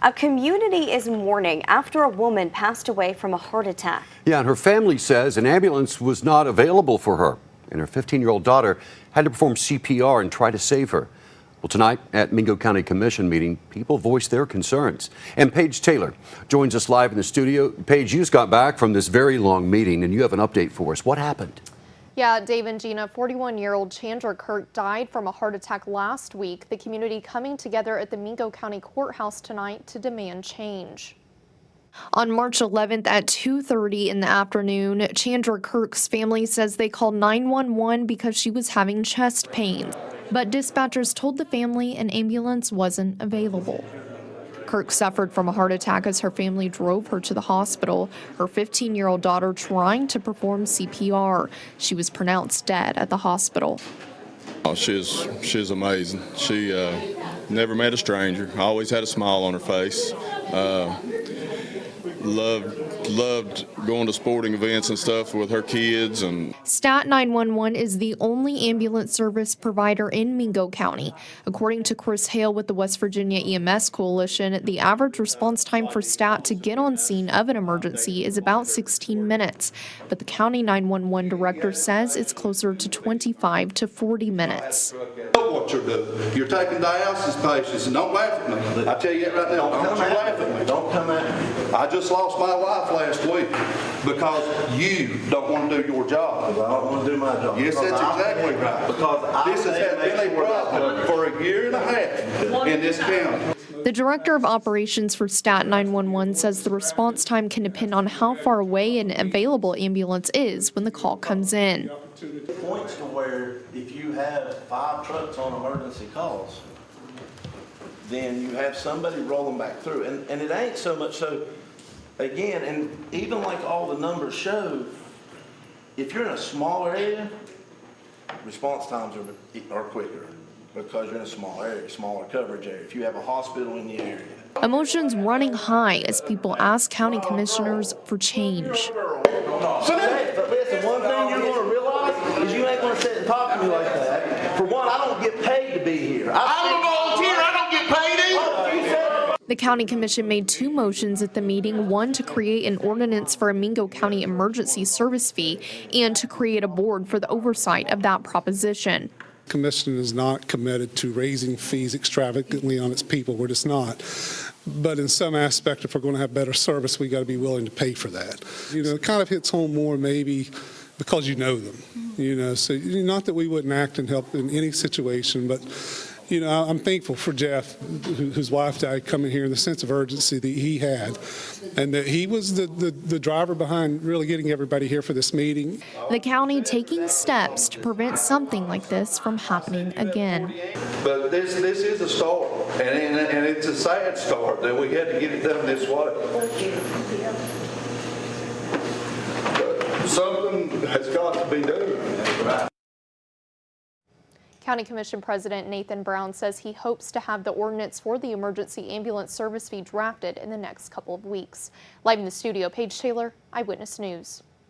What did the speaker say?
A community is mourning after a woman passed away from a heart attack. Yeah, and her family says an ambulance was not available for her, and her 15-year-old daughter had to perform CPR and try to save her. Well, tonight at Mingo County Commission meeting, people voiced their concerns. And Paige Taylor joins us live in the studio. Paige, you just got back from this very long meeting, and you have an update for us. What happened? Yeah, Dave and Gina, 41-year-old Chandra Kirk died from a heart attack last week. The community coming together at the Mingo County Courthouse tonight to demand change. On March 11th at 2:30 in the afternoon, Chandra Kirk's family says they called 911 because she was having chest pains. But dispatchers told the family an ambulance wasn't available. Kirk suffered from a heart attack as her family drove her to the hospital, her 15-year-old daughter trying to perform CPR. She was pronounced dead at the hospital. Oh, she's amazing. She never met a stranger, always had a smile on her face. Loved going to sporting events and stuff with her kids. And Stat 911 is the only ambulance service provider in Mingo County. According to Chris Hale with the West Virginia EMS Coalition, the average response time for Stat to get on scene of an emergency is about 16 minutes. But the county 911 director says it's closer to 25 to 40 minutes. What you're doing. You're taking dialysis patients, and don't laugh at me. I tell you it right now, don't you laugh at me. Don't come at me. I just lost my wife last week because you don't want to do your job. Well, I don't want to do my job. Yes, that's exactly right. Because this has been a problem for a year and a half in this county. The director of operations for Stat 911 says the response time can depend on how far away an available ambulance is when the call comes in. It points to where if you have 5 trucks on emergency calls, then you have somebody rolling back through. And it ain't so much so, again, and even like all the numbers show, if you're in a smaller area, response times are quicker because you're in a small area, smaller coverage area. If you have a hospital in the area. Emotions running high as people ask county commissioners for change. But listen, one thing you're going to realize is you ain't going to sit and talk to me like that. For one, I don't get paid to be here. I'm a volunteer. I don't get paid either. The county commission made 2 motions at the meeting, one to create an ordinance for a Mingo County emergency service fee and to create a board for the oversight of that proposition. The commission is not committed to raising fees extravagantly on its people. We're just not. But in some aspect, if we're going to have better service, we got to be willing to pay for that. You know, it kind of hits home more maybe because you know them. You know, so not that we wouldn't act and help in any situation, but you know, I'm thankful for Jeff, whose wife died, coming here, and the sense of urgency that he had, and that he was the driver behind really getting everybody here for this meeting. The county taking steps to prevent something like this from happening again. But this is a start, and it's a sad start that we had to get it done this way. But something has got to be done. County Commission President Nathan Brown says he hopes to have the ordinance for the emergency ambulance service fee drafted in the next couple of weeks. Live in the studio, Paige Taylor, Eyewitness News.